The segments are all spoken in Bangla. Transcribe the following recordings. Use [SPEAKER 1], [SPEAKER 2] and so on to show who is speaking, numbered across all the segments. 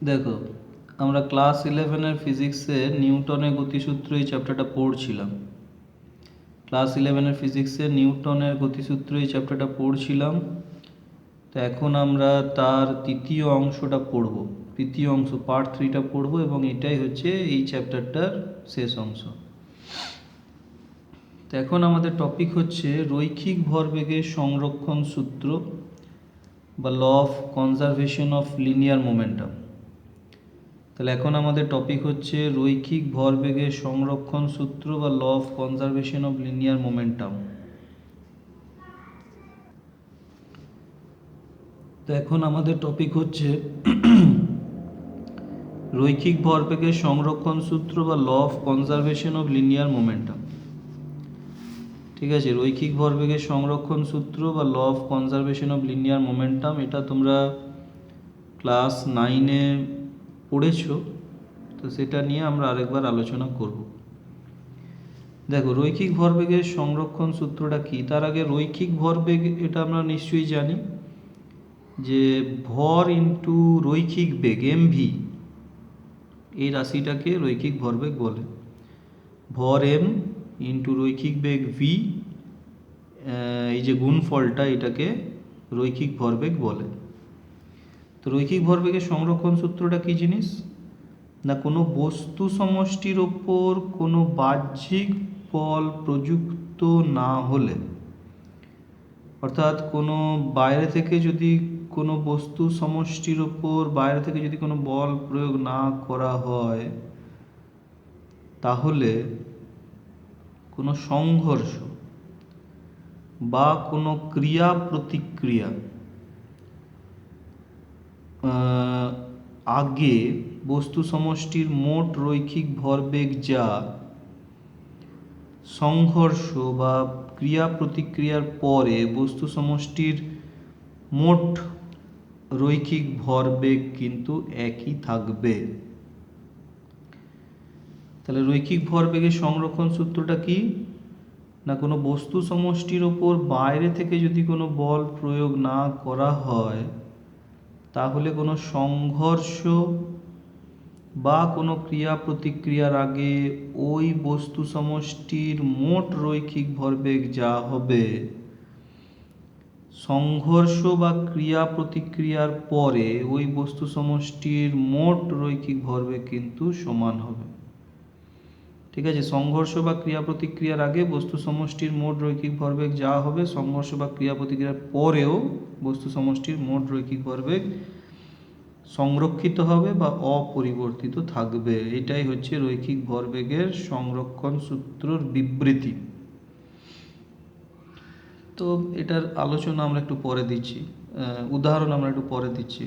[SPEAKER 1] দেখো, আমরা ক্লাস 11-এর ফিজিক্সে নিউটনের গতিসূত্র এই চ্যাপ্টারটা পড়ছিলাম। ক্লাস 11-এর ফিজিক্সে নিউটনের গতিসূত্র এই চ্যাপ্টারটা পড়ছিলাম। তো এখন আমরা তার তৃতীয় অংশটা পড়ব, তৃতীয় অংশ পার্ট 3টা পড়ব, এবং এটাই হচ্ছে এই চ্যাপ্টারটার শেষ অংশ। তো এখন আমাদের টপিক হচ্ছে রৈখিক ভরবেগের সংরক্ষণ সূত্র বা law of conservation of linear momentum. তাহলে এখন আমাদের টপিক হচ্ছে রৈখিক ভরবেগের সংরক্ষণ সূত্র বা law of conservation of linear momentum. তো এখন আমাদের টপিক হচ্ছে রৈখিক ভরবেগের সংরক্ষণ সূত্র বা law of conservation of linear momentum. ঠিক আছে, রৈখিক ভরবেগের সংরক্ষণ সূত্র বা law of conservation of linear momentum, এটা তোমরা ক্লাস 9-এ পড়েছো। তো সেটা নিয়ে আমরা আরেকবার আলোচনা করব। দেখো, রৈখিক ভরবেগের সংরক্ষণ সূত্রটা কি? তার আগে রৈখিক ভরবেগ এটা আমরা নিশ্চয়ই জানি যে ভর ইন্টু রৈখিক বেগ এমভি, এই রাশিটাকে রৈখিক ভরবেগ বলে। ভর এম ইন্টু রৈখিক বেগ ভি, এই যে গুণফলটা, এটাকে রৈখিক ভরবেগ বলে। তো রৈখিক ভরবেগের সংরক্ষণ সূত্রটা কি জিনিস না, কোনো বস্তু সমষ্টির ওপর কোনো বাহ্যিক বল প্রযুক্ত না হলে, অর্থাৎ কোনো বাইরে থেকে যদি কোনো বস্তু সমষ্টির ওপর বাইরে থেকে যদি কোনো বল প্রয়োগ না করা হয়, তাহলে কোনো সংঘর্ষ বা কোনো ক্রিয়া প্রতিক্রিয়া আগে বস্তু সমষ্টির মোট রৈখিক ভরবেগ যা, সংঘর্ষ বা ক্রিয়া প্রতিক্রিয়ার পরে বস্তু সমষ্টির মোট রৈখিক ভরবেগ কিন্তু একই থাকবে। তাহলে রৈখিক ভরবেগের সংরক্ষণ সূত্রটা কি না, কোনো বস্তু সমষ্টির ওপর বাইরে থেকে যদি কোনো বল প্রয়োগ না করা হয়, তাহলে কোনো সংঘর্ষ বা কোনো ক্রিয়া প্রতিক্রিয়ার আগে ওই বস্তু সমষ্টির মোট রৈখিক ভরবেগ যা হবে, সংঘর্ষ বা ক্রিয়া প্রতিক্রিয়ার পরে ওই বস্তু সমষ্টির মোট রৈখিক ভরবেগ কিন্তু সমান হবে। ঠিক আছে, সংঘর্ষ বা ক্রিয়া প্রতিক্রিয়ার আগে বস্তু সমষ্টির মোট রৈখিক ভরবেগ যা হবে, সংঘর্ষ বা ক্রিয়া প্রতিক্রিয়ার পরেও বস্তু সমষ্টির মোট রৈখিক ভরবেগ সংরক্ষিত হবে বা অপরিবর্তিত থাকবে। এটাই হচ্ছে রৈখিক ভরবেগের সংরক্ষণ সূত্রর বিবৃতি। তো এটার আলোচনা আমরা একটু পরে দিচ্ছি, উদাহরণ আমরা একটু পরে দিচ্ছি।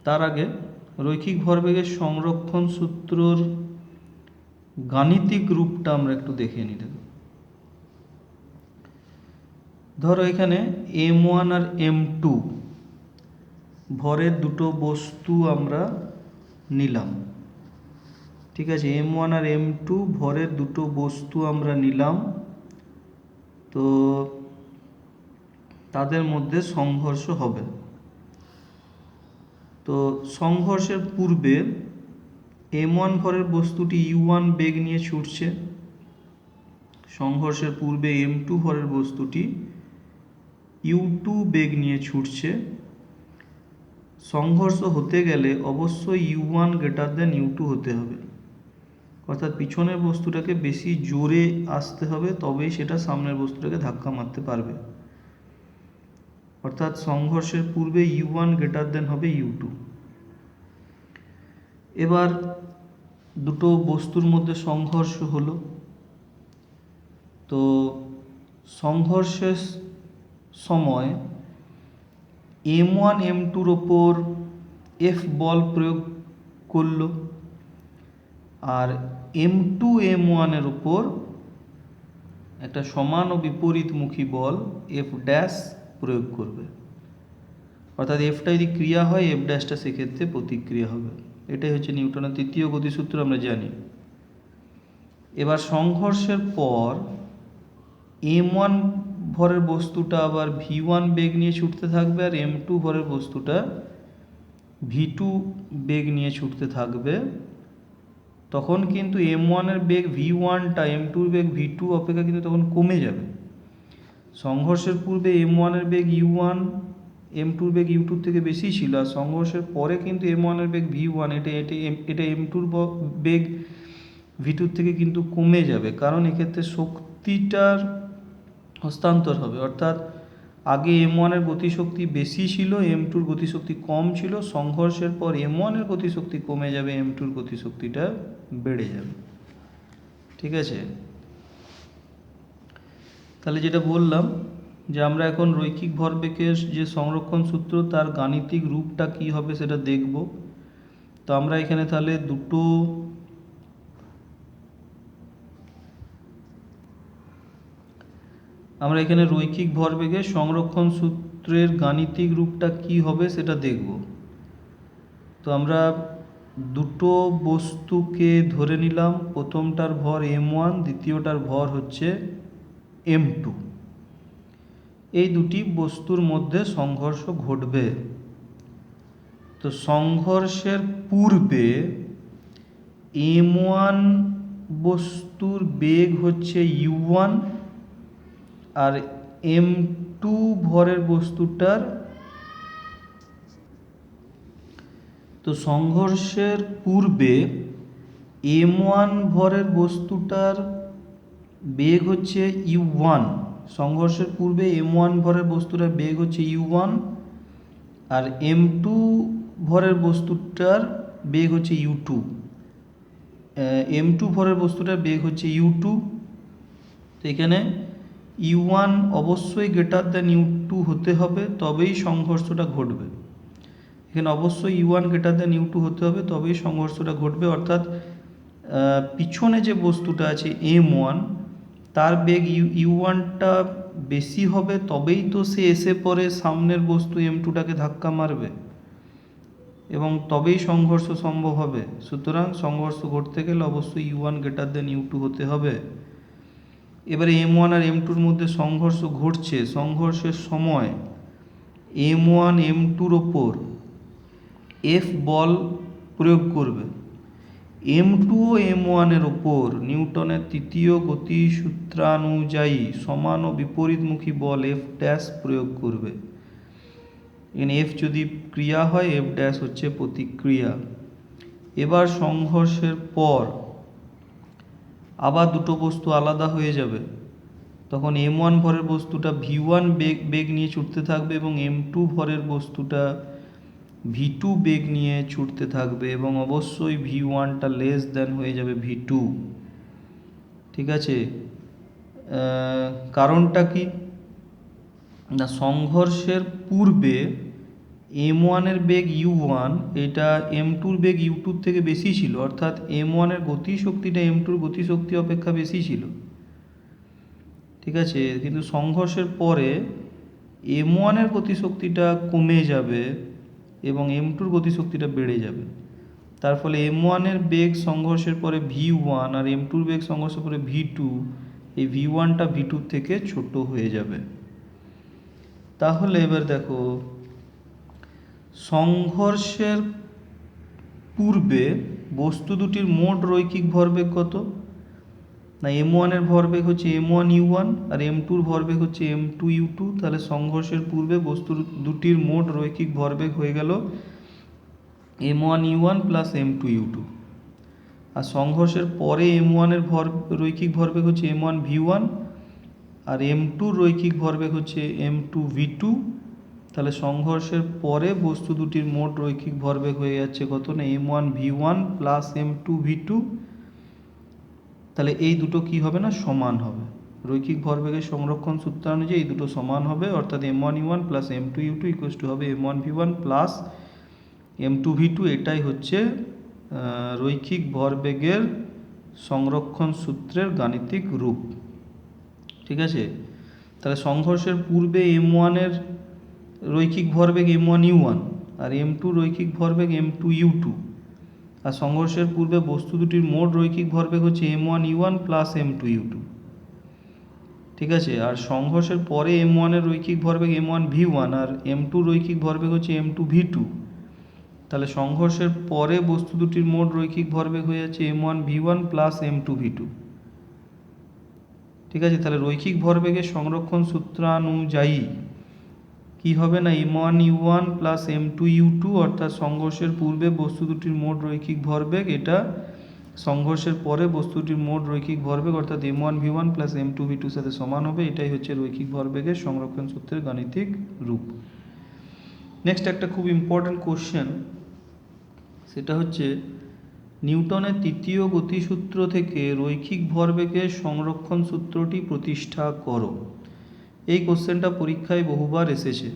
[SPEAKER 1] তার আগে রৈখিক ভরবেগের সংরক্ষণ সূত্রর গাণিতিক রূপটা আমরা একটু দেখে নিই। ধরো এখানে m1 আর m2 ভরের দুটো বস্তু আমরা নিলাম। ঠিক আছে, m1 আর m2 ভরের দুটো বস্তু আমরা নিলাম। তো তাদের মধ্যে সংঘর্ষ হবে। তো সংঘর্ষের পূর্বে m1 ভরের বস্তুটি u1 বেগ নিয়ে ছুটছে, সংঘর্ষের পূর্বে m2 ভরের বস্তুটি u2 বেগ নিয়ে ছুটছে। সংঘর্ষ হতে গেলে অবশ্যই u1 গ্রেটার দেন u2 হতে হবে, অর্থাৎ পিছনের বস্তুটাকে বেশি জোরে আসতে হবে, তবেই সেটা সামনের বস্তুটাকে ধাক্কা মারতে পারবে। অর্থাৎ সংঘর্ষের পূর্বে u1 গ্রেটার দেন হবে u2। এবার দুটো বস্তুর মধ্যে সংঘর্ষ হলো। তো সংঘর্ষের সময় m1 m2-র ওপর F বল প্রয়োগ করলো, আর m2 m1-এর ওপর একটা সমান ও বিপরীতমুখী বল F ড্যাশ প্রয়োগ করবে। অর্থাৎ Fটা যদি ক্রিয়া হয়, F ড্যাশটা সেক্ষেত্রে প্রতিক্রিয়া হবে। এটাই হচ্ছে নিউটনের তৃতীয় গতিসূত্র, আমরা জানি। এবার সংঘর্ষের পর m1 ভরের বস্তুটা আবার v1 বেগ নিয়ে ছুটতে থাকবে, আর m2 ভরের বস্তুটা v2 বেগ নিয়ে ছুটতে থাকবে, তখন কিন্তু m1 এর বেগ v1টা m2 এর বেগ v2 অপেক্ষা কিন্তু তখন কমে যাবে। সংঘর্ষের পূর্বে m1 এর বেগ u1 m2 এর বেগ u2 থেকে বেশি ছিল, আর সংঘর্ষের পরে কিন্তু m1 এর বেগ v1 এটা m2 এর বেগ v2 থেকে কিন্তু কমে যাবে, কারণ এক্ষেত্রে শক্তিটার হস্তান্তর হবে। অর্থাৎ আগে m1 এর গতিশক্তি বেশি ছিল, m2 এর গতিশক্তি কম ছিল, সংঘর্ষের পর m1 এর গতিশক্তি কমে যাবে, m2 এর গতিশক্তিটা বেড়ে যাবে। ঠিক আছে, তাহলে যেটা বললাম যে আমরা এখন রৈখিক ভরবেগের যে সংরক্ষণ সূত্র তার গাণিতিক রূপটা কি হবে সেটা দেখব। তো আমরা এখানে তাহলে আমরা এখানে রৈখিক ভরবেগের সংরক্ষণ সূত্রের গাণিতিক রূপটা কি হবে সেটা দেখব। তো আমরা দুটো বস্তুকে ধরে নিলাম, প্রথমটার ভর m1, দ্বিতীয়টার ভর হচ্ছে m2। এই দুটি বস্তুর মধ্যে সংঘর্ষ ঘটবে। তো সংঘর্ষের পূর্বে m1 বস্তুর বেগ হচ্ছে u1, আর m2 ভরের বস্তুটার, তো সংঘর্ষের পূর্বে m1 ভরের বস্তুটার বেগ হচ্ছে u1, সংঘর্ষের পূর্বে m1 ভরের বস্তুটার বেগ হচ্ছে u1, আর m2 ভরের বস্তুটার বেগ হচ্ছে u2। m2 ভরের বস্তুটার বেগ হচ্ছে u2। তো এখানে u1 অবশ্যই গ্রেটার দ্যান u2 হতে হবে, তবেই সংঘর্ষটা ঘটবে। এখানে অবশ্যই u1 গ্রেটার দ্যান u2 হতে হবে, তবেই সংঘর্ষটা ঘটবে। অর্থাৎ পিছনে যে বস্তুটা আছে m1, তার বেগ u1টা বেশি হবে, তবেই তো সে এসে পরে সামনের বস্তু m2টাকে ধাক্কা মারবে, এবং তবেই সংঘর্ষ সম্ভব হবে। সুতরাং সংঘর্ষ ঘটতে গেলে অবশ্যই u1 গ্রেটার দ্যান u2 হতে হবে। এবারে m1 আর m2-র মধ্যে সংঘর্ষ ঘটছে, সংঘর্ষের সময় m1 m2-র ওপর F বল প্রয়োগ করবে, m2 ও m1 এর ওপর নিউটনের তৃতীয় গতিসূত্রানুযায়ী সমান ও বিপরীতমুখী বল F ড্যাশ প্রয়োগ করবে। এখানে F যদি ক্রিয়া হয়, F ড্যাশ হচ্ছে প্রতিক্রিয়া। এবার সংঘর্ষের পর আবার দুটো বস্তু আলাদা হয়ে যাবে, তখন m1 ভরের বস্তুটা v1 বেগ নিয়ে ছুটতে থাকবে, এবং m2 ভরের বস্তুটা v2 বেগ নিয়ে ছুটতে থাকবে, এবং অবশ্যই v1টা লেস দ্যান হয়ে যাবে v2। ঠিক আছে, কারণটা কি না, সংঘর্ষের পূর্বে m1 এর বেগ u1, এটা m2-র বেগ u2-র থেকে বেশি ছিল, অর্থাৎ m1 এর গতিশক্তিটা m2-র গতিশক্তি অপেক্ষা বেশি ছিল। ঠিক আছে, কিন্তু সংঘর্ষের পরে m1 এর গতিশক্তিটা কমে যাবে এবং m2-র গতিশক্তিটা বেড়ে যাবে। তার ফলে m1 এর বেগ সংঘর্ষের পরে v1 আর m2-র বেগ সংঘর্ষের পরে v2, এই v1টা v2 থেকে ছোট হয়ে যাবে। তাহলে এবার দেখো, সংঘর্ষের পূর্বে বস্তু দুটির মোট রৈখিক ভরবেগ কত না, m1 এর ভরবেগ হচ্ছে m1 u1, আর m2-র ভরবেগ হচ্ছে m2 u2। তাহলে সংঘর্ষের পূর্বে বস্তু দুটির মোট রৈখিক ভরবেগ হয়ে গেল m1 u1 plus m2 u2, আর সংঘর্ষের পরে m1 এর রৈখিক ভরবেগ হচ্ছে m1 v1, আর m2-র রৈখিক ভরবেগ হচ্ছে m2 v2। তাহলে সংঘর্ষের পরে বস্তু দুটির মোট রৈখিক ভরবেগ হয়ে যাচ্ছে কত না, m1 v1 plus m2 v2। তাহলে এই দুটো কি হবে না, সমান হবে। রৈখিক ভরবেগের সংরক্ষণ সূত্র অনুযায়ী এই দুটো সমান হবে, অর্থাৎ m1 u1 plus m2 u2 equals to হবে m1 v1 plus m2 v2। এটাই হচ্ছে রৈখিক ভরবেগের সংরক্ষণ সূত্রের গাণিতিক রূপ। ঠিক আছে, তাহলে সংঘর্ষের পূর্বে m1 এর রৈখিক ভরবেগ m1 u1, আর m2 রৈখিক ভরবেগ m2 u2, আর সংঘর্ষের পূর্বে বস্তু দুটির মোট রৈখিক ভরবেগ হচ্ছে m1 u1 plus m2 u2। ঠিক আছে, আর সংঘর্ষের পরে m1 এর রৈখিক ভরবেগ m1 v1, আর m2 রৈখিক ভরবেগ হচ্ছে m2 v2। তাহলে সংঘর্ষের পরে বস্তু দুটির মোট রৈখিক ভরবেগ হয়ে যাচ্ছে m1v1 প্লাস m2v2। ঠিক আছে, তাহলে রৈখিক ভরবেগের সংরক্ষণ সূত্রানুযায়ী কি হবে না m1u1 প্লাস m2u2, অর্থাৎ সংঘর্ষের পূর্বে বস্তু দুটির মোট রৈখিক ভরবেগ, এটা সংঘর্ষের পরে বস্তুটির মোট রৈখিক ভরবেগ অর্থাৎ m1v1 প্লাস m2v2 সাথে সমান হবে। এটাই হচ্ছে রৈখিক ভরবেগের সংরক্ষণ সূত্রের গাণিতিক রূপ। নেক্সট একটা খুব ইম্পর্টেন্ট কোশ্চেন, সেটা হচ্ছে নিউটনের তৃতীয় গতিসূত্র থেকে রৈখিক ভরবেগের সংরক্ষণ সূত্রটি প্রতিষ্ঠা করো। এই কোশ্চেনটা পরীক্ষায় বহুবার এসেছে।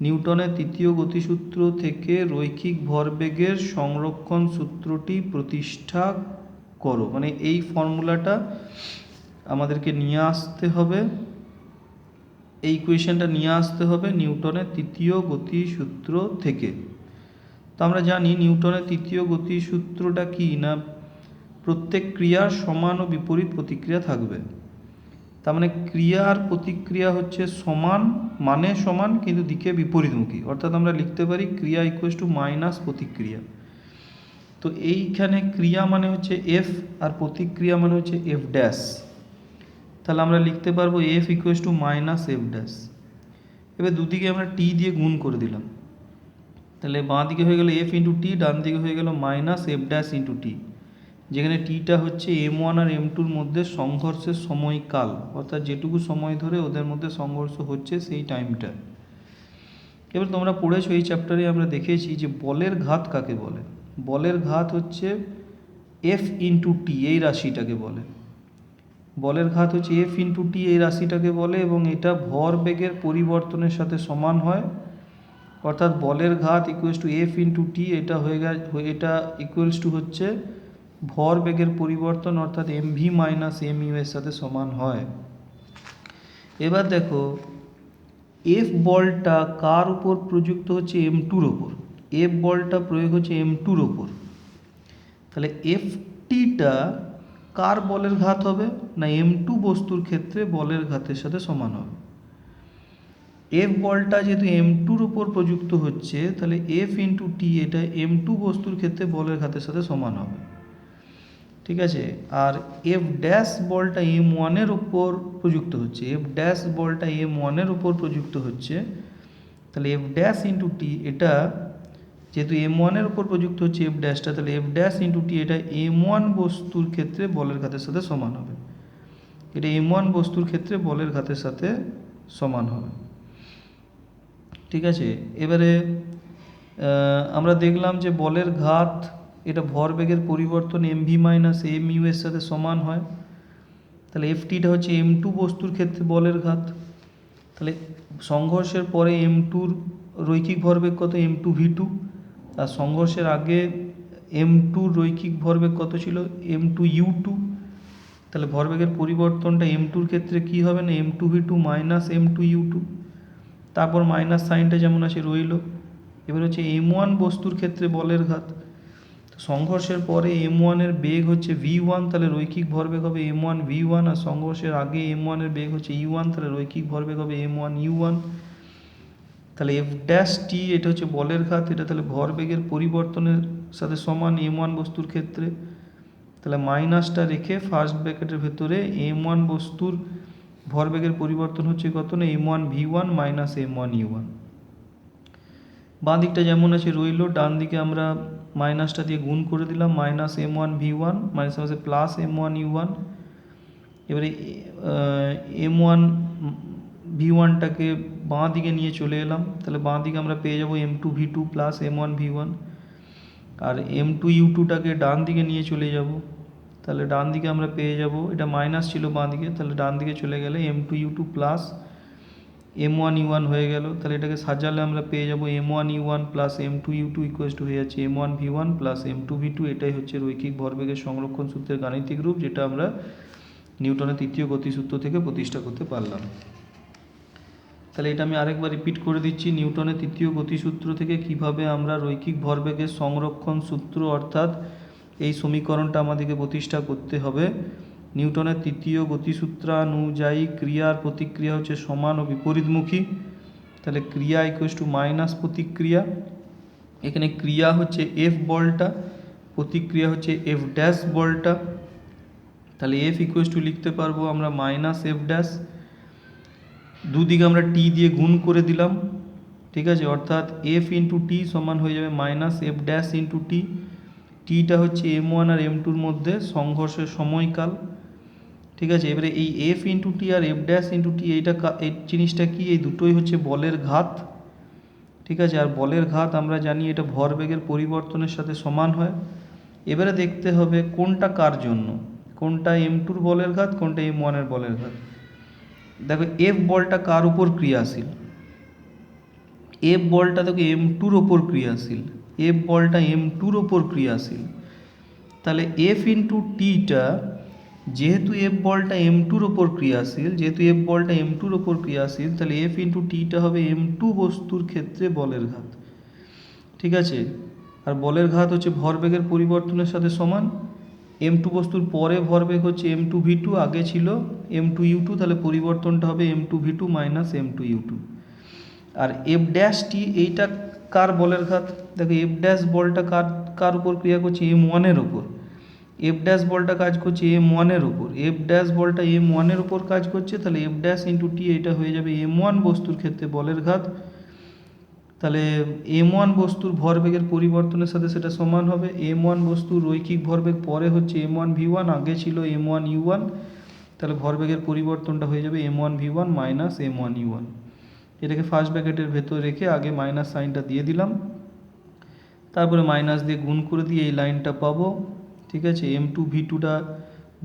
[SPEAKER 1] নিউটনের তৃতীয় গতিসূত্র থেকে রৈখিক ভরবেগের সংরক্ষণ সূত্রটি প্রতিষ্ঠা করো, মানে এই ফর্মুলাটা আমাদেরকে নিয়ে আসতে হবে, এই ইকুয়েশনটা নিয়ে আসতে হবে নিউটনের তৃতীয় গতিসূত্র থেকে। তো আমরা জানি নিউটনের তৃতীয় গতিসূত্রটা কি না, প্রত্যেক ক্রিয়ার সমান ও বিপরীত প্রতিক্রিয়া থাকবে। তার মানে ক্রিয়া আর প্রতিক্রিয়া হচ্ছে সমান, মানে সমান, কিন্তু দিকে বিপরীতমুখী। অর্থাৎ আমরা লিখতে পারি ক্রিয়া ইকুয়ালস টু মাইনাস প্রতিক্রিয়া। তো এইখানে ক্রিয়া মানে হচ্ছে এফ আর প্রতিক্রিয়া মানে হচ্ছে এফ ড্যাশ। তাহলে আমরা লিখতে পারবো F equals to minus F dash. এবার দুদিকে আমরা টি দিয়ে গুণ করে দিলাম, তাহলে বাঁ দিকে হয়ে গেল এফ ইন্টু টি, ডান দিকে হয়ে গেল minus F dash into T, যেখানে টিটা হচ্ছে m1 আর m2-র মধ্যে সংঘর্ষের সময়কাল, অর্থাৎ যেটুকু সময় ধরে ওদের মধ্যে সংঘর্ষ হচ্ছে সেই টাইমটা। এবার তোমরা পড়েছো এই চ্যাপ্টারে আমরা দেখেছি যে বলের ঘাত কাকে বলে। বলের ঘাত হচ্ছে এফ ইন্টু টি, এই রাশিটাকে বলে। বলের ঘাত হচ্ছে এফ ইন্টু টি, এই রাশিটাকে বলে, এবং এটা ভরবেগের পরিবর্তনের সাথে সমান হয়। অর্থাৎ বলের ঘাত equals to F into T, এটা হয়ে গেল, এটা ইকুয়ালস টু হচ্ছে ভরবেগের পরিবর্তন, অর্থাৎ mv মাইনাস mu এর সাথে সমান হয়। এবার দেখো এফ বলটা কার উপর প্রযুক্ত হচ্ছে, m2-র ওপর। এফ বলটা প্রয়োগ হচ্ছে m2-র ওপর। তাহলে এফ টিটা কার বলের ঘাত হবে না, m2 বস্তুর ক্ষেত্রে বলের ঘাতের সাথে সমান হবে। এফ বলটা যেহেতু m2-র উপর প্রযুক্ত হচ্ছে, তাহলে এফ ইন্টু টি এটা m2 বস্তুর ক্ষেত্রে বলের ঘাতের সাথে সমান হবে। ঠিক আছে, আর এফ ড্যাশ বলটা m1-এর উপর প্রযুক্ত হচ্ছে, এফ ড্যাশ বলটা m1-এর উপর প্রযুক্ত হচ্ছে, তাহলে এফ ড্যাশ ইন্টু টি এটা যেহেতু m1-এর উপর প্রযুক্ত হচ্ছে এফ ড্যাশটা, তাহলে এফ ড্যাশ ইন্টু টি এটা m1 বস্তুর ক্ষেত্রে বলের ঘাতের সাথে সমান হবে। এটা m1 বস্তুর ক্ষেত্রে বলের ঘাতের সাথে সমান হবে। ঠিক আছে, এবারে আমরা দেখলাম যে বলের ঘাত এটা ভরবেগের পরিবর্তন mv মাইনাস mu এর সাথে সমান হয়। তাহলে ftটা হচ্ছে m2 বস্তুর ক্ষেত্রে বলের ঘাত। তাহলে সংঘর্ষের পরে m2-র রৈখিক ভরবেগ কত, m2v2, আর সংঘর্ষের আগে m2-র রৈখিক ভরবেগ কত ছিল, m2u2। তাহলে ভরবেগের পরিবর্তনটা m2-র ক্ষেত্রে কি হবে না, m2v2 মাইনাস m2u2, তারপর মাইনাস সাইনটা যেমন আছে রইল। এবার হচ্ছে m1 বস্তুর ক্ষেত্রে বলের ঘাত। সংঘর্ষের পরে m1-এর বেগ হচ্ছে v1, তাহলে রৈখিক ভরবেগ হবে m1 v1, আর সংঘর্ষের আগে m1-এর বেগ হচ্ছে u1, তাহলে রৈখিক ভরবেগ হবে m1 u1। তাহলে এফ ড্যাশ টি এটা হচ্ছে বলের ঘাত, এটা তাহলে ভরবেগের পরিবর্তনের সাথে সমান m1 বস্তুর ক্ষেত্রে। তাহলে মাইনাসটা রেখে ফার্স্ট ব্র্যাকেটের ভেতরে m1 বস্তুর ভরবেগের পরিবর্তন হচ্ছে কত না m1 v1 minus m1 u1। বাঁ দিকটা যেমন আছে রইল, ডান দিকে আমরা মাইনাসটা দিয়ে গুণ করে দিলাম, মাইনাস m1 v1 মাইনাস আছে প্লাস m1 u1। এবারে m1 v1টাকে বাঁ দিকে নিয়ে চলে এলাম, তাহলে বাঁ দিকে আমরা পেয়ে যাব m2 v2 plus m1 v1, আর m2 u2টাকে ডান দিকে নিয়ে চলে যাব, তাহলে ডান দিকে আমরা পেয়ে যাব, এটা মাইনাস ছিল বাঁ দিকে, তাহলে ডান দিকে চলে গেলে m2 u2 plus m1 u1 হয়ে গেল। তাহলে এটাকে সাজালে আমরা পেয়ে যাব m1 u1 plus m2 u2 equals to হয়ে যাচ্ছে m1 v1 plus m2 v2। এটাই হচ্ছে রৈখিক ভরবেগের সংরক্ষণ সূত্রের গাণিতিক রূপ, যেটা আমরা নিউটনের তৃতীয় গতিসূত্র থেকে প্রতিষ্ঠা করতে পারলাম। তাহলে এটা আমি আরেকবার রিপিট করে দিচ্ছি, নিউটনের তৃতীয় গতিসূত্র থেকে কিভাবে আমরা রৈখিক ভরবেগের সংরক্ষণ সূত্র, অর্থাৎ এই সমীকরণটা আমাদেরকে প্রতিষ্ঠা করতে হবে। নিউটনের তৃতীয় গতিসূত্রানুযায়ী ক্রিয়ার প্রতিক্রিয়া হচ্ছে সমান ও বিপরীতমুখী। তাহলে ক্রিয়া ইকুয়ালস টু মাইনাস প্রতিক্রিয়া, এখানে ক্রিয়া হচ্ছে এফ বলটা, প্রতিক্রিয়া হচ্ছে এফ ড্যাশ বলটা। তাহলে এফ ইকুয়ালস টু লিখতে পারবো আমরা মাইনাস এফ ড্যাশ, দুদিকে আমরা টি দিয়ে গুণ করে দিলাম, ঠিক আছে, অর্থাৎ এফ ইন্টু টি সমান হয়ে যাবে minus F dash into T. টিটা হচ্ছে এম ওয়ান আর এম টুর মধ্যে সংঘর্ষের সময়কাল, ঠিক আছে। এবারে এই এফ ইন্টু টি আর এফ ড্যাশ ইন্টু টি এই জিনিসটা কি, এই দুটোই হচ্ছে বলের ঘাত, ঠিক আছে। আর বলের ঘাত আমরা জানি এটা ভরবেগের পরিবর্তনের সাথে সমান হয়। এবারে দেখতে হবে কোনটা কার জন্য, কোনটা এম টুর বলের ঘাত, কোনটা এম ওয়ানের বলের ঘাত। দেখো এফ বলটা কার উপর ক্রিয়াশীল, এফ বলটা দেখো এম টুর ওপর ক্রিয়াশীল, এফ বলটা এম টুর ওপর ক্রিয়াশীল। তাহলে এফ ইন্টু টিটা, যেহেতু এফ বলটা এম টুর ওপর ক্রিয়াশীল, যেহেতু এফ বলটা এম টুর ওপর ক্রিয়াশীল, তাহলে এফ ইন্টু টিটা হবে এম টু বস্তুর ক্ষেত্রে বলের ঘাত, ঠিক আছে। আর বলের ঘাত হচ্ছে ভরবেগের পরিবর্তনের সাথে সমান। এম টু বস্তুর পরে ভরবেগ হচ্ছে এম টু ভি টু, আগে ছিল এম টু ইউ টু, তাহলে পরিবর্তনটা হবে M two V two minus M two U two. আর এফ ড্যাশ টি এইটা কার বলের ঘাত, দেখো এফ ড্যাশ বলটা কার কার উপর ক্রিয়া করছে, এম ওয়ানের ওপর। এফ ড্যাশ বলটা কাজ করছে এম ওয়ানের ওপর, এফ ড্যাশ বলটা এম ওয়ানের ওপর কাজ করছে, তাহলে এফ ড্যাশ ইন্টু টি এটা হয়ে যাবে এম ওয়ান বস্তুর ক্ষেত্রে বলের ঘাত। তাহলে এম ওয়ান বস্তুর ভরবেগের পরিবর্তনের সাথে সেটা সমান হবে। এম ওয়ান বস্তুর রৈখিক ভরবেগ পরে হচ্ছে এম ওয়ান ভি ওয়ান, আগে ছিল এম ওয়ান ইউ ওয়ান, তাহলে ভরবেগের পরিবর্তনটা হয়ে যাবে M one V one minus M one U one. এটাকে ফার্স্ট ব্র্যাকেটের ভেতর রেখে আগে মাইনাস সাইনটা দিয়ে দিলাম, তারপরে মাইনাস দিয়ে গুণ করে দিয়ে এই লাইনটা পাবো, ঠিক আছে। এম টু ভি টুটা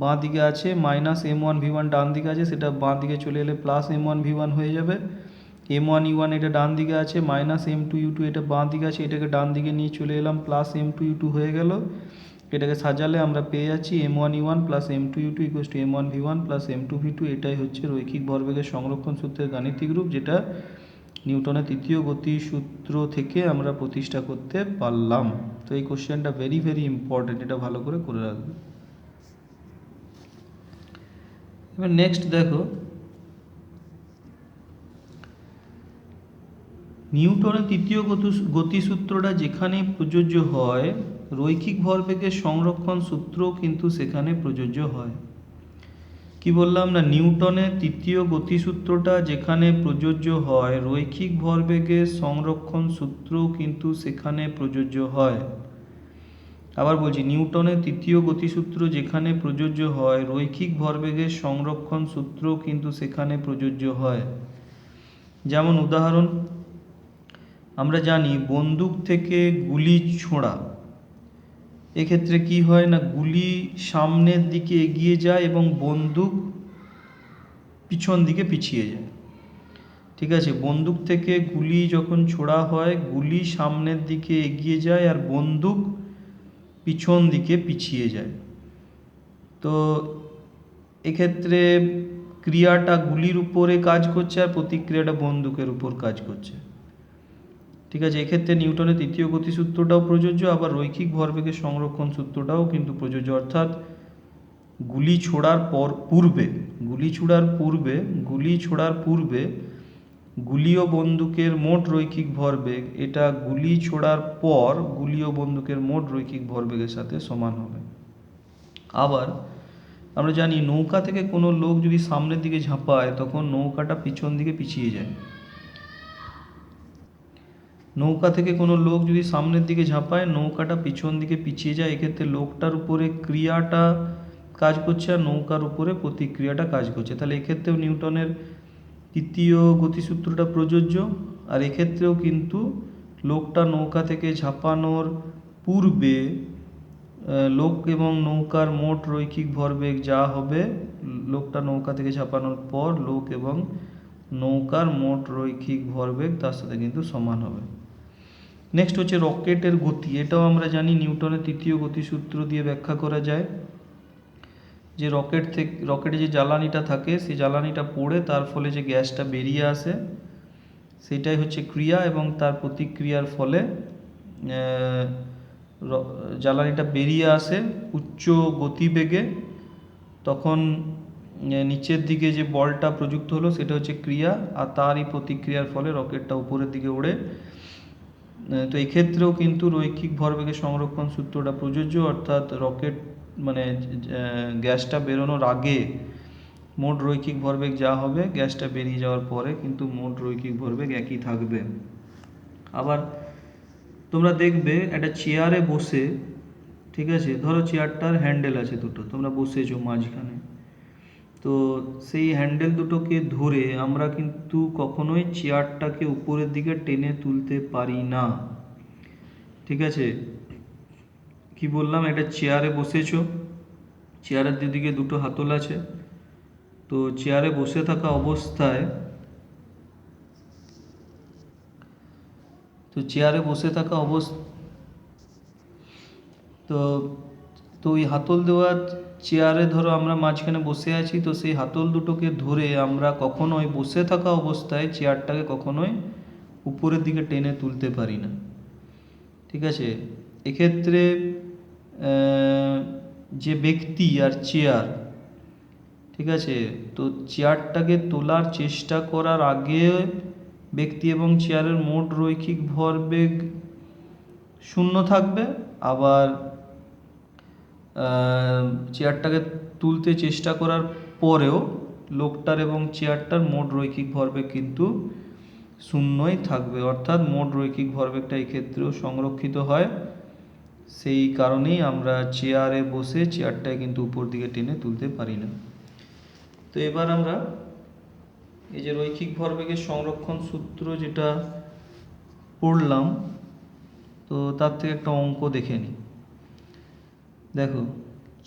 [SPEAKER 1] বাঁ দিকে আছে, minus M one V one ডান দিকে আছে, সেটা বাঁ দিকে চলে এলে plus M one V one হয়ে যাবে। এম ওয়ান ইউ ওয়ান এটা ডান দিকে আছে, minus M two U two এটা বাঁ দিকে আছে, এটাকে ডান দিকে নিয়ে চলে এলাম, plus M two U two হয়ে গেল। এটাকে সাজালে আমরা পেয়ে যাচ্ছি M one U one plus M two U two equals to M one V one plus M two V two. এটাই হচ্ছে রৈখিক ভরবেগের সংরক্ষণ সূত্রের গাণিতিক রূপ, যেটা নিউটনের তৃতীয় গতি সূত্র থেকে আমরা প্রতিষ্ঠা করতে পারলাম। তো এই কোশ্চেনটা ভেরি ভেরি ইম্পর্টেন্ট, এটা ভালো করে করে রাখবে। এবার নেক্সট দেখো, নিউটনের তৃতীয় গতিসূত্রটা যেখানে প্রযোজ্য হয়, রৈখিক ভরবেগের সংরক্ষণ সূত্রও কিন্তু সেখানে প্রযোজ্য হয়। কি বললাম না, নিউটনের তৃতীয় গতিসূত্রটা যেখানে প্রযোজ্য হয়, রৈখিক ভরবেগের সংরক্ষণ সূত্রও কিন্তু সেখানে প্রযোজ্য হয়। আবার বলছি, নিউটনের তৃতীয় গতিসূত্র যেখানে প্রযোজ্য হয়, রৈখিক ভরবেগের সংরক্ষণ সূত্রও কিন্তু সেখানে প্রযোজ্য হয়। যেমন উদাহরণ, আমরা জানি বন্দুক থেকে গুলি ছোঁড়া, এক্ষেত্রে কি হয় না, গুলি সামনের দিকে এগিয়ে যায় এবং বন্দুক পিছন দিকে পিছিয়ে যায়, ঠিক আছে। বন্দুক থেকে গুলি যখন ছোড়া হয়, গুলি সামনের দিকে এগিয়ে যায় আর বন্দুক পিছন দিকে পিছিয়ে যায়। তো এক্ষেত্রে ক্রিয়াটা গুলির উপরে কাজ করছে আর প্রতিক্রিয়াটা বন্দুকের উপর কাজ করছে, ঠিক আছে। এক্ষেত্রে নিউটনের তৃতীয় গতিসূত্রটাও প্রযোজ্য, আবার রৈখিক ভরবেগের সংরক্ষণ সূত্রটাও কিন্তু প্রযোজ্য। অর্থাৎ গুলি ছোড়ার পূর্বে গুলি ও বন্দুকের মোট রৈখিক ভরবেগ, এটা গুলি ছোড়ার পর গুলি ও বন্দুকের মোট রৈখিক ভরবেগের সাথে সমান হবে। আবার আমরা জানি নৌকা থেকে কোনো লোক যদি সামনের দিকে ঝাঁপায়, তখন নৌকাটা পিছন দিকে পিছিয়ে যায়। নৌকা থেকে কোনো লোক যদি সামনের দিকে ঝাঁপায়, নৌকাটা পিছন দিকে পিছিয়ে যায়। এক্ষেত্রে লোকটার উপরে ক্রিয়াটা কাজ করছে আর নৌকার উপরে প্রতিক্রিয়াটা কাজ করছে। তাহলে এক্ষেত্রেও নিউটনের তৃতীয় গতিসূত্রটা প্রযোজ্য। আর এক্ষেত্রেও কিন্তু লোকটা নৌকা থেকে ঝাঁপানোর পূর্বে লোক এবং নৌকার মোট রৈখিক ভরবেগ যা হবে, লোকটা নৌকা থেকে ঝাঁপানোর পর লোক এবং নৌকার মোট রৈখিক ভরবেগ তার সাথে কিন্তু সমান হবে। নেক্সট হচ্ছে রকেটের গতি। এটাও আমরা জানি নিউটনের তৃতীয় গতিসূত্র দিয়ে ব্যাখ্যা করা যায়, যে রকেটে যে জ্বালানিটা থাকে, সেই জ্বালানিটা পড়ে তার ফলে যে গ্যাসটা বেরিয়ে আসে, সেটাই হচ্ছে ক্রিয়া, এবং তার প্রতিক্রিয়ার ফলে জ্বালানিটা বেরিয়ে আসে উচ্চ গতিবেগে। তখন নিচের দিকে যে বলটা প্রযুক্ত হলো সেটা হচ্ছে ক্রিয়া, আর তারই প্রতিক্রিয়ার ফলে রকেটটা উপরের দিকে ওড়ে। তো এক্ষেত্রেও কিন্তু রৈখিক ভরবেগের সংরক্ষণ সূত্রটা প্রযোজ্য, অর্থাৎ রকেট মানে গ্যাসটা বেরোনোর আগে মোট রৈখিক ভরবেগ যা হবে গ্যাসটা বেরিয়ে যাওয়ার পরে কিন্তু মোট রৈখিক ভরবেগ একই থাকবে। আবার তোমরা দেখবে একটা চেয়ারে বসে, ঠিক আছে, ধরো চেয়ারটার হ্যান্ডেল আছে দুটো, তোমরা বসেছো মাঝখানে, তো সেই হ্যান্ডেল দুটোকে ধরে আমরা কিন্তু কখনোই চেয়ারটাকে উপরের দিকে টেনে তুলতে পারি না। ঠিক আছে, কি বললাম, একটা চেয়ারে বসেছো, চেয়ারের দুদিকে দুটো হাতল আছে, তো চেয়ারে বসে থাকা অবস্থায় তো তো ওই হাতল দেওয়া চেয়ারে ধরো আমরা মাঝখানে বসে আছি, তো সেই হাতল দুটোকে ধরে আমরা কখনোই বসে থাকা অবস্থায় চেয়ারটাকে কখনোই উপরের দিকে টেনে তুলতে পারি না। ঠিক আছে, এক্ষেত্রে যে ব্যক্তি আর চেয়ার, ঠিক আছে, তো চেয়ারটাকে তোলার চেষ্টা করার আগে ব্যক্তি এবং চেয়ারের মোট রৈখিক ভরবেগ শূন্য থাকবে, আবার চেয়ারটাকে তুলতে চেষ্টা করার পরেও লোকটার এবং চেয়ারটার মোট রৈখিক ভরবেগ কিন্তু শূন্যই থাকবে, অর্থাৎ মোট রৈখিক ভরবেগটা এই ক্ষেত্রেও সংরক্ষিত হয়। সেই কারণেই আমরা চেয়ারে বসে চেয়ারটাকে কিন্তু উপর দিকে টেনে তুলতে পারি না। তো এবার আমরা এই যে রৈখিক ভরবেগের সংরক্ষণ সূত্র যেটা পড়লাম, তো তার থেকে একটা অঙ্ক দেখে নিই। দেখো,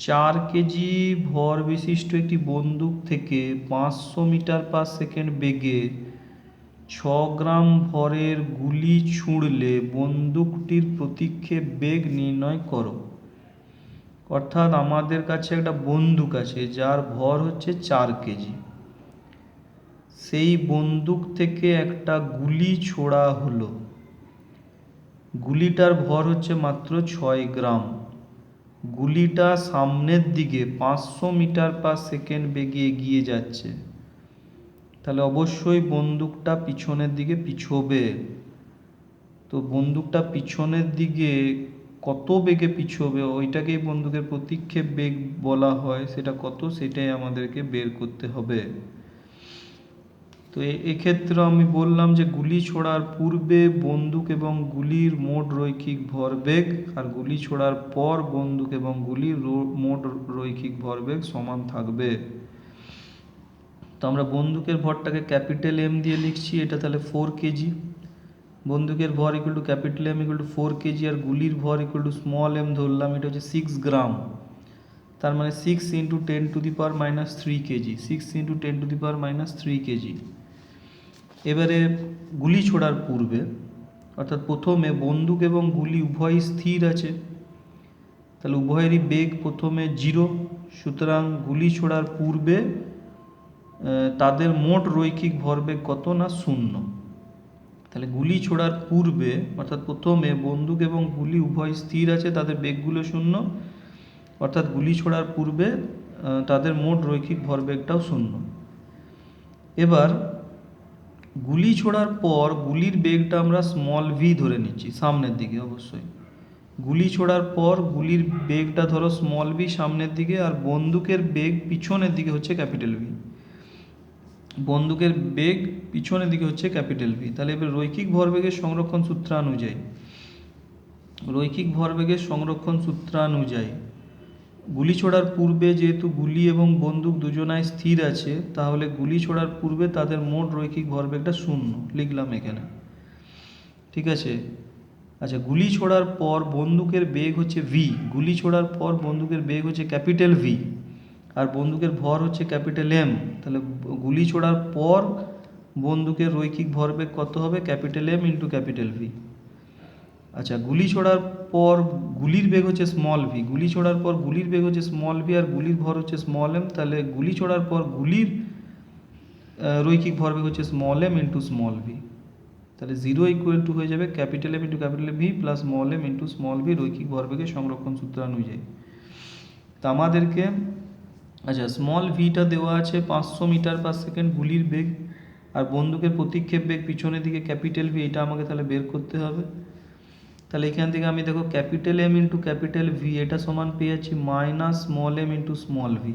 [SPEAKER 1] 4 কেজি ভর বিশিষ্ট একটি বন্দুক থেকে 500 মিটার পার সেকেন্ড বেগে 6 গ্রাম ভরের গুলি ছুঁড়লে বন্দুকটির প্রতিক্ষেপ বেগ নির্ণয় করো। অর্থাৎ আমাদের কাছে একটা বন্দুক আছে যার ভর হচ্ছে 4 কেজি, সেই বন্দুক থেকে একটা গুলি ছোড়া হলো, গুলিটার ভর হচ্ছে মাত্র 6 গ্রাম, গুলিটা সামনের দিকে 500 মিটার পার সেকেন্ড বেগে এগিয়ে যাচ্ছে, তাহলে অবশ্যই বন্দুকটা পিছনের দিকে পিছোবে। তো বন্দুকটা পিছনের দিকে কত বেগে পিছোবে ওইটাকেই বন্দুকের প্রতিক্ষেপ বেগ বলা হয়, সেটা কত সেটাই আমাদেরকে বের করতে হবে। তো এক্ষেত্রে আমি বললাম যে গুলি ছোড়ার পূর্বে বন্দুক এবং গুলির মোট রৈখিক ভরবেগ আর গুলি ছোড়ার পর বন্দুক এবং গুলির মোট রৈখিক ভরবেগ সমান থাকবে। তো আমরা বন্দুকের ভরটাকে ক্যাপিটাল এম দিয়ে লিখছি, এটা তাহলে 4 কেজি, বন্দুকের ভর equal to capital M equal to 4 KG, আর গুলির ভর ইকুয়াল টু স্মল এম ধরলাম, এটা হচ্ছে 6 গ্রাম, তার মানে 6 × 10⁻³ কেজি, 6 × 10⁻³ কেজি। এবারে গুলি ছোড়ার পূর্বে, অর্থাৎ প্রথমে বন্দুক এবং গুলি উভয়ই স্থির আছে, তাহলে উভয়েরই বেগ প্রথমে 0, সুতরাং গুলি ছোড়ার পূর্বে তাদের মোট রৈখিক ভরবেগ কত না 0। তাহলে গুলি ছোড়ার পূর্বে অর্থাৎ প্রথমে বন্দুক এবং গুলি উভয় স্থির আছে, তাদের বেগগুলো 0, অর্থাৎ গুলি ছোড়ার পূর্বে তাদের মোট রৈখিক ভরবেগটাও 0। এবার গুলি ছোড়ার পর গুলির বেগটা আমরা স্মল ভি ধরে নিচ্ছি সামনের দিকে, অবশ্যই গুলি ছোড়ার পর গুলির বেগটা ধরো স্মল ভি সামনের দিকে, আর বন্দুকের বেগ পিছনের দিকে হচ্ছে ক্যাপিটাল ভি, বন্দুকের বেগ পিছনের দিকে হচ্ছে ক্যাপিটাল ভি। তাহলে এবার রৈখিক ভরবেগের সংরক্ষণ সূত্রানুযায়ী গুলি ছোড়ার পূর্বে যেহেতু গুলি এবং বন্দুক দুজনায় স্থির আছে, তাহলে গুলি ছোড়ার পূর্বে তাদের মোট রৈখিক ভরবেগটা 0 লিখলাম এখানে। ঠিক আছে, আচ্ছা, গুলি ছোড়ার পর বন্দুকের বেগ হচ্ছে ভি, গুলি ছোড়ার পর বন্দুকের বেগ হচ্ছে ক্যাপিটাল ভি, আর বন্দুকের ভর হচ্ছে ক্যাপিটাল এম, তাহলে গুলি ছোড়ার পর বন্দুকের রৈখিক ভরবেগ কত হবে, capital M into capital V. আচ্ছা, গুলি ছোড়ার পর গুলির বেগ হচ্ছে স্মল ভি, গুলি ছোড়ার পর গুলির বেগ হচ্ছে স্মল ভি আর গুলির ভর হচ্ছে স্মল এম, তাহলে গুলি ছোড়ার পর গুলির রৈখিক ভরবেগ হচ্ছে small M into small V, তাহলে 0 ইকুয়াল টু হয়ে যাবে capital M into capital V plus small M into small V রৈখিক ভরবেগের সংরক্ষণ সূত্রানুযায়ী। তা আমাদেরকে, আচ্ছা, স্মল ভিটা দেওয়া আছে 500 মিটার পার সেকেন্ড গুলির বেগ, আর বন্দুকের প্রতিক্ষেপ বেগ পিছনের দিকে ক্যাপিটাল ভি, এটা আমাকে তাহলে বের করতে হবে। তাহলে এখান থেকে আমি দেখো capital M into capital V এটা সমান পেয়ে যাচ্ছি minus small M into small V.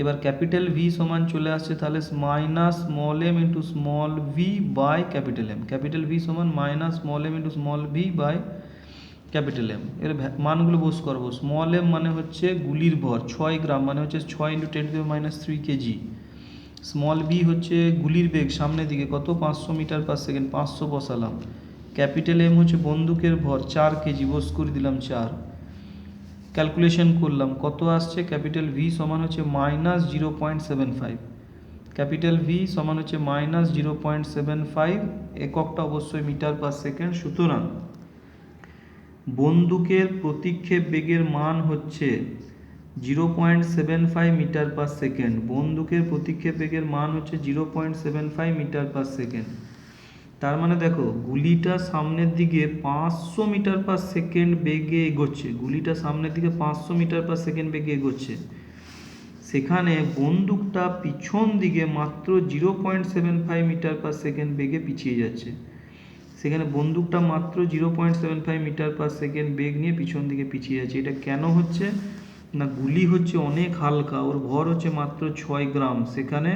[SPEAKER 1] এবার ক্যাপিটাল ভি সমান চলে আসছে তাহলে minus small M into small V by capital M. Capital V সমান minus small M into small V by capital M. এর মানগুলো বস করবো। স্মল এম মানে হচ্ছে গুলির ভর 6 গ্রাম, মানে হচ্ছে 6 ইন্টু 10⁻³ কেজি। স্মল বি হচ্ছে গুলির বেগ সামনের দিকে কত, 500 মিটার পার সেকেন্ড, 500 বসালাম। ক্যাপিটাল এম হচ্ছে বন্দুকের ভর 4 কেজি, বস করে দিলাম 4। ক্যালকুলেশন করলাম কত আসছে, ক্যাপিটাল ভি সমান হচ্ছে -0.75, ক্যাপিটাল ভি সমান হচ্ছে -0.75, এককটা অবশ্যই মিটার পার সেকেন্ড। সুতরাং বন্দুকের প্রতিক্ষেপ বেগের মান হচ্ছে 0.75 মিটার পার সেকেন্ড। বন্দুকের প্রতিক্ষেপ বেগের মান হচ্ছে 0.75 মিটার পার সেকেন্ড। তার মানে দেখো গুলিটা সামনের দিকে 500 মিটার পার সেকেন্ড বেগে এগোচ্ছে, গুলিটা সামনের দিকে 500 মিটার পার সেকেন্ড বেগে এগোচ্ছে, সেখানে বন্দুকটা পিছন দিকে মাত্র 0.75 মিটার পার সেকেন্ড বেগে পিছিয়ে যাচ্ছে। সেখানে বন্দুকটা মাত্র 0.75 মিটার পার সেকেন্ড বেগ নিয়ে পিছন দিকে পিছিয়ে যাচ্ছে। এটা কেন হচ্ছে না, গুলি হচ্ছে অনেক হালকা, ওর ভর হচ্ছে মাত্র 6 গ্রাম, সেখানে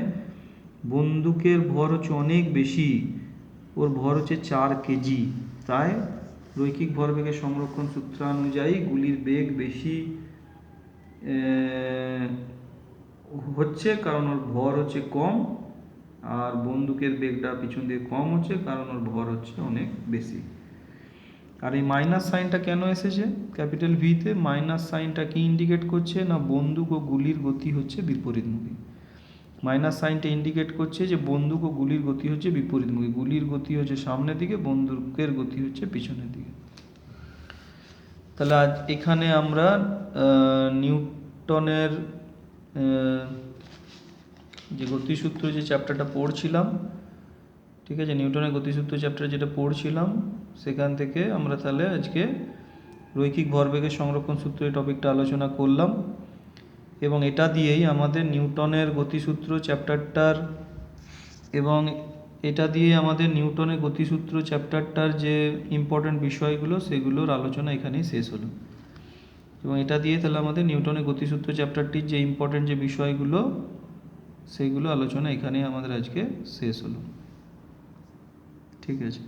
[SPEAKER 1] বন্দুকের ভর হচ্ছে অনেক বেশি, ওর ভর হচ্ছে 4 কেজি। তাই রৈখিক ভরবেগের সংরক্ষণ সূত্রানুযায়ী গুলির বেগ বেশি হচ্ছে কারণ ওর ভর হচ্ছে কম, আর বন্দুকের বেগটা পিছন দিয়ে কম হচ্ছে কারণ ওর ভর হচ্ছে অনেক বেশি। আর এই মাইনাস সাইনটা কেন এসেছে ক্যাপিটাল ভিতে? মাইনাস সাইনটা কি ইন্ডিকেট করছে না, বন্দুক ও গুলির গতি হচ্ছে বিপরীতমুখী। মাইনাস সাইনটা ইন্ডিকেট করছে যে বন্দুক ও গুলির গতি হচ্ছে বিপরীতমুখী, গুলির গতি হচ্ছে সামনের দিকে, বন্দুকের গতি হচ্ছে পিছনের দিকে। তাহলে আজ এখানে আমরা নিউটনের যে গতিসূত্র যে চ্যাপ্টারটা পড়ছিলাম, ঠিক আছে, নিউটনের গতিসূত্র চ্যাপ্টার যেটা পড়ছিলাম সেখান থেকে আমরা তাহলে আজকে রৈখিক ভরবেগের সংরক্ষণ সূত্র এই টপিকটা আলোচনা করলাম। এবং এটা দিয়েই আমাদের নিউটনের গতিসূত্র চ্যাপ্টারটার এবং এটা দিয়ে আমাদের নিউটনের গতিসূত্র চ্যাপ্টারটার যে ইম্পর্টেন্ট বিষয়গুলো সেগুলোর আলোচনা এখানেই শেষ হলো। এবং এটা দিয়ে তাহলে আমাদের নিউটনের গতিসূত্র চ্যাপ্টারটির যে ইম্পর্টেন্ট যে বিষয়গুলো সেইগুলো আলোচনা এখানেই আমাদের আজকে শেষ হলো। ঠিক আছে।